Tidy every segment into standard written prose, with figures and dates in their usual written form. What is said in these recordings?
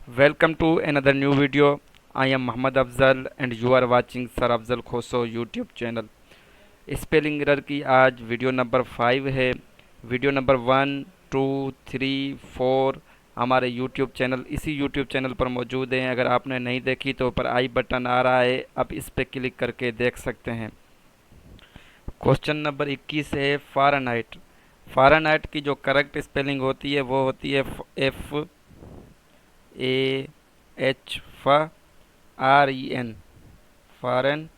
Welcome to another new video. I am Muhammad Afzal and you are watching Sir Afzal Khoso YouTube channel. Spelling error की आज video number 5 है। Video number 1, 2, 3, 4 हमारे YouTube channel इसी YouTube channel पर मौजूद हैं। अगर आपने नहीं देखी तो ऊपर आई बटन आ रहा है, आप इस पर क्लिक करके देख सकते हैं। क्वेश्चन नंबर 21 है फ़ारेनहाइट। फ़ारेनहाइट की जो करेक्ट स्पेलिंग होती है वो होती है FAH REN फॉरेन।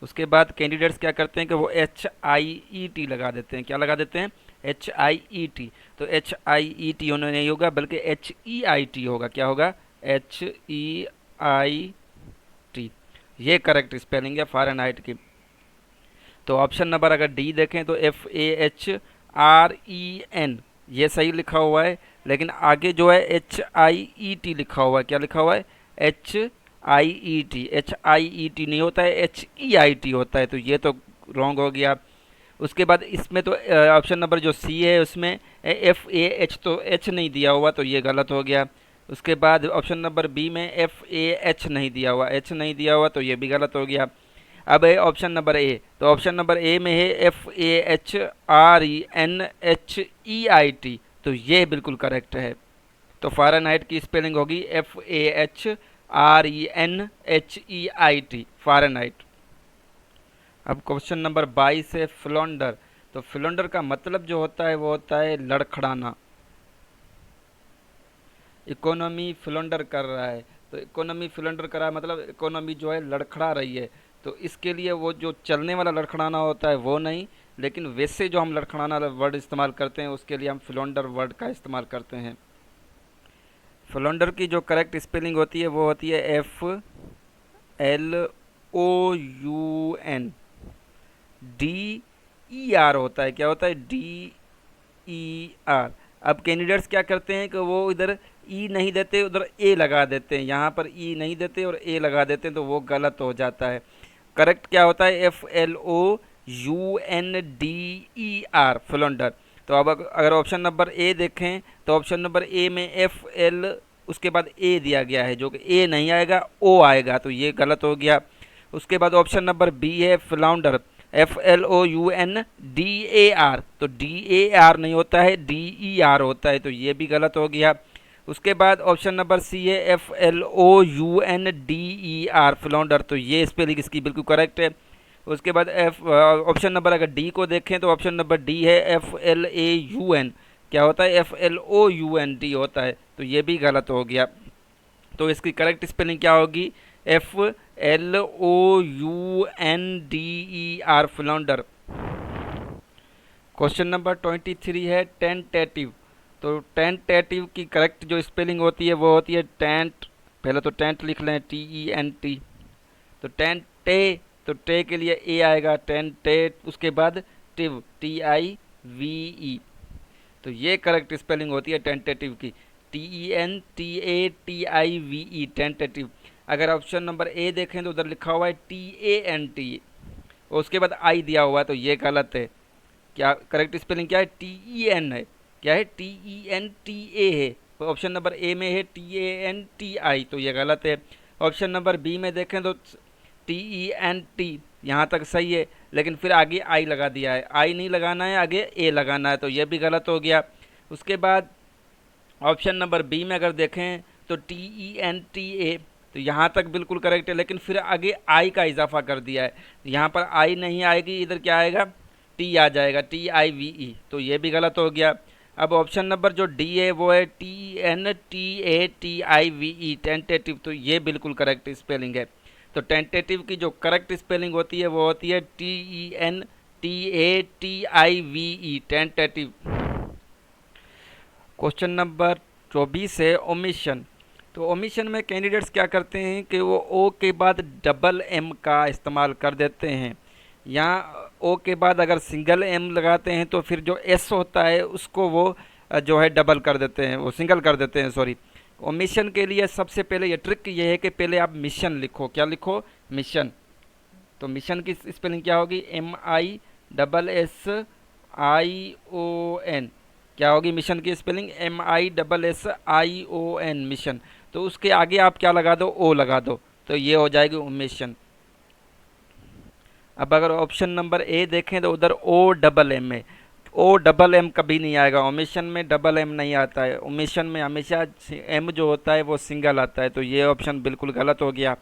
उसके बाद कैंडिडेट्स क्या करते हैं कि वो HIET लगा देते हैं। क्या लगा देते हैं? HIET। तो HIET होना नहीं होगा बल्कि HEIT होगा। क्या होगा? HEIT। ये करेक्ट स्पेलिंग है फ़ारेनहाइट की। तो ऑप्शन नंबर अगर डी देखें तो FAHREN ये सही लिखा हुआ है, लेकिन आगे जो है HIET लिखा हुआ है। क्या लिखा हुआ है? HIET नहीं होता है, HEIT होता है। तो ये तो रॉन्ग हो गया। उसके बाद इसमें तो ऑप्शन नंबर जो सी है उसमें FAH तो H नहीं दिया हुआ, तो ये गलत हो गया। उसके बाद ऑप्शन नंबर बी में FAH नहीं दिया हुआ, H नहीं दिया हुआ, तो ये भी गलत हो गया। अब है ऑप्शन नंबर ए। तो ऑप्शन नंबर ए में है FAHRENHEIT, तो ये बिल्कुल करेक्ट है। तो फ़ारेनहाइट की स्पेलिंग होगी FAHRENHEIT फ़ारेनहाइट। अब क्वेश्चन नंबर 22 है फ्लोंडर। तो फ्लोंडर का मतलब जो होता है वो होता है लड़खड़ाना। इकोनॉमी फ्लोंडर कर रहा है, तो इकोनॉमी फ्लोंडर कर रहा है मतलब इकोनॉमी जो है लड़खड़ा रही है। तो इसके लिए वो जो चलने वाला लड़खड़ाना होता है वो नहीं, लेकिन वैसे जो हम लड़खड़ाना वर्ड इस्तेमाल करते हैं उसके लिए हम फ्लोंडर वर्ड का इस्तेमाल करते हैं। फ्लोंडर की जो करेक्ट स्पेलिंग होती है वो होती है FLOUN। DER होता है। क्या होता है? DER। अब कैंडिडेट्स क्या करते हैं कि वो इधर ई नहीं देते, उधर ए लगा देते हैं। यहाँ पर ई नहीं देते और ए लगा देते हैं, तो वो गलत हो जाता है। करेक्ट क्या होता है? FLOUNDER फ्लोंडर। तो अब अगर ऑप्शन नंबर ए देखें तो ऑप्शन नंबर ए में FL उसके बाद ए दिया गया है, जो कि ए नहीं आएगा, ओ आएगा, तो ये गलत हो गया। उसके बाद ऑप्शन नंबर बी है फ्लाउंडर। FLOUNDER, तो DAR नहीं होता है, DER होता है, तो ये भी गलत हो गया। उसके बाद ऑप्शन नंबर सी है FLOUNDER फ्लाउंडर, तो ये स्पेलिंग इसकी बिल्कुल करेक्ट है। उसके बाद ऑप्शन नंबर अगर डी को देखें तो ऑप्शन नंबर डी है FLAUN। क्या होता है? FLOUND होता है, तो ये भी गलत हो गया। तो इसकी करेक्ट स्पेलिंग क्या होगी? FLOUNDER flounder. क्वेश्चन नंबर 23 है टेंटेटिव। तो टेंटेटिव की करेक्ट जो स्पेलिंग होती है वो होती है टेंट। पहले तो टेंट लिख लें, TENT। तो टेंटे, तो टे के लिए ए आएगा, टेंटेट। उसके बाद टिव, TIVE। तो ये करेक्ट स्पेलिंग होती है टेंटेटिव की, TENTATIVE टेंटेटिव। अगर ऑप्शन नंबर ए देखें तो उधर लिखा हुआ है TANT और उसके बाद आई दिया हुआ है, तो ये गलत है। क्या करेक्ट स्पेलिंग क्या है? TEN है। क्या है? TENTA है। तो ऑप्शन नंबर ए में है TANTI, तो ये गलत है। ऑप्शन नंबर बी में देखें तो TENT यहाँ तक सही है, लेकिन फिर आगे आई लगा दिया है। आई नहीं लगाना है, आगे ए लगाना है, तो ये भी गलत हो गया। उसके बाद ऑप्शन नंबर बी में अगर देखें तो TENTA, तो यहाँ तक बिल्कुल करेक्ट है, लेकिन फिर आगे आई का इजाफा कर दिया है। यहाँ पर आई नहीं आएगी, इधर क्या आएगा? टी आ जाएगा, TIVE, तो ये भी गलत हो गया। अब ऑप्शन नंबर जो डी है वो है TENTATIVE टेंटेटिव, तो ये बिल्कुल करेक्ट स्पेलिंग है। तो टेंटेटिव की जो करेक्ट स्पेलिंग होती है वो होती है TENTATIVE टेंटेटिव। क्वेश्चन नंबर 24 है ओमिशन। तो ओमिशन में कैंडिडेट्स क्या करते हैं कि वो ओ के बाद डबल एम का इस्तेमाल कर देते हैं। यहाँ ओ के बाद अगर सिंगल एम लगाते हैं तो फिर जो एस होता है उसको वो जो है डबल कर देते हैं, वो सिंगल कर देते हैं, सॉरी। ओमिशन के लिए सबसे पहले ये ट्रिक ये है कि पहले आप मिशन लिखो। क्या लिखो? मिशन। तो मिशन की स्पेलिंग क्या होगी? MISSION। क्या होगी मिशन की स्पेलिंग? MISSION mission. तो उसके आगे आप क्या लगा दो, ओ लगा दो, तो ये हो जाएगी ओमिशन। अब अगर ऑप्शन नंबर ए देखें तो उधर ओ डबल एम है, ओ डबल एम कभी नहीं आएगा, ओमिशन में डबल एम नहीं आता है, ओमिशन में हमेशा एम जो होता है वो सिंगल आता है, तो ये ऑप्शन बिल्कुल गलत हो गया।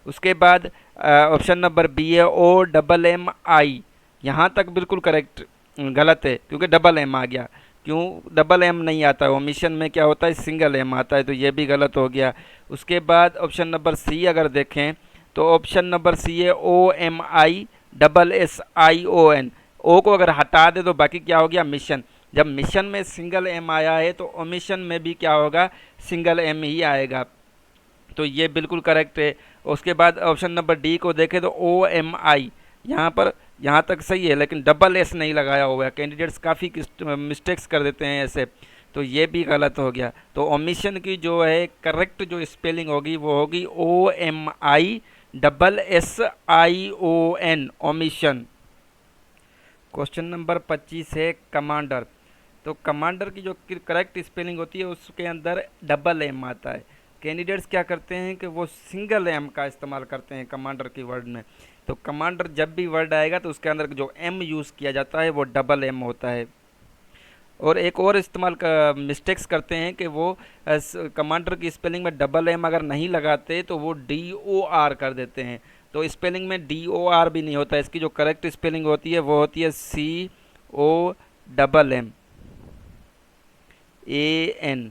उसके बाद ऑप्शन नंबर बी है ओ डबल एम आई, यहाँ तक बिल्कुल करेक्ट गलत है क्योंकि डबल एम आ गया, क्यों डबल एम नहीं आता है, ओमिशन में क्या होता है सिंगल एम आता है, तो ये भी गलत हो गया। उसके बाद ऑप्शन नंबर सी अगर देखें तो ऑप्शन नंबर सी है O M I double S I O N, O को अगर हटा दे तो बाकी क्या हो गया मिशन, जब मिशन में सिंगल एम आया है तो ओमिशन में भी क्या होगा सिंगल एम ही आएगा, तो ये बिल्कुल करेक्ट है। उसके बाद ऑप्शन नंबर डी को देखें तो ओ एम आई, यहाँ पर यहाँ तक सही है लेकिन डबल एस नहीं लगाया हुआ है, कैंडिडेट्स काफ़ी मिस्टेक्स कर देते हैं ऐसे, तो ये भी गलत हो गया। तो ओमिशन की जो है करेक्ट जो स्पेलिंग होगी वो होगी O M I double S I O N, omission. Question number 25 है कमांडर, तो कमांडर की जो करेक्ट स्पेलिंग होती है उसके अंदर डबल एम आता है, कैंडिडेट्स क्या करते हैं कि वो सिंगल एम का इस्तेमाल करते हैं कमांडर की वर्ड में, तो कमांडर जब भी वर्ड आएगा तो उसके अंदर जो एम यूज़ किया जाता है वो डबल एम होता है। और एक और इस्तेमाल का मिस्टेक्स करते हैं कि वो कमांडर की स्पेलिंग में डबल एम अगर नहीं लगाते तो वो डी ओ आर कर देते हैं, तो स्पेलिंग में डी ओ आर भी नहीं होता है, इसकी जो करेक्ट स्पेलिंग होती है वो होती है C O double M A N.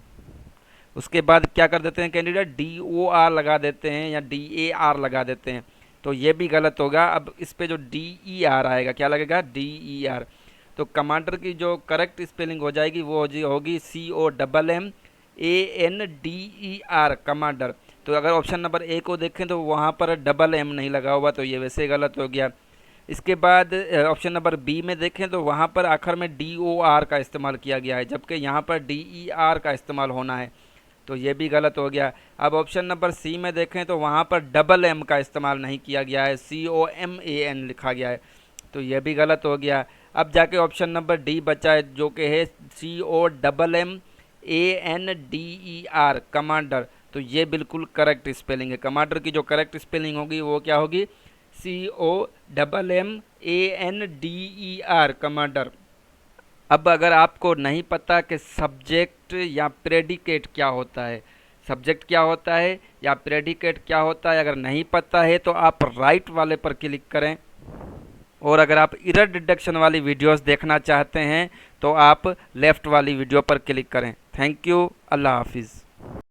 उसके बाद क्या कर देते हैं कैंडिडेट, डी ओ आर लगा देते हैं या डी ए आर लगा देते हैं, तो ये भी गलत होगा। अब इस पे जो डी ई आर आएगा, क्या लगेगा डी ई आर, तो कमांडर की जो करेक्ट स्पेलिंग हो जाएगी वो होगी C O double M A N D E R, commander. तो अगर ऑप्शन नंबर ए को देखें तो वहाँ पर डबल एम नहीं लगा हुआ, तो ये वैसे गलत हो गया। इसके बाद ऑप्शन नंबर बी में देखें तो वहाँ पर आखिर में डी ओ आर का इस्तेमाल किया गया है, जबकि यहाँ पर डी ई आर का इस्तेमाल होना है, तो ये भी गलत हो गया। अब ऑप्शन नंबर सी में देखें तो वहाँ पर डबल एम का इस्तेमाल नहीं किया गया है, C O M A N लिखा गया है, तो ये भी गलत हो गया। अब जाके ऑप्शन नंबर डी बचा है जो कि है C O double M A N D E R, commander, तो ये बिल्कुल करेक्ट स्पेलिंग है। कमांडर की जो करेक्ट स्पेलिंग होगी वो क्या होगी, C O double M A N D E R, commander. अब अगर आपको नहीं पता कि सब्जेक्ट या प्रेडिकेट क्या होता है, सब्जेक्ट क्या होता है या प्रेडिकेट क्या होता है, अगर नहीं पता है तो आप राइट वाले पर क्लिक करें, और अगर आप एरर डिटेक्शन वाली वीडियोस देखना चाहते हैं तो आप लेफ़्ट वाली वीडियो पर क्लिक करें। थैंक यू, अल्लाह हाफिज़।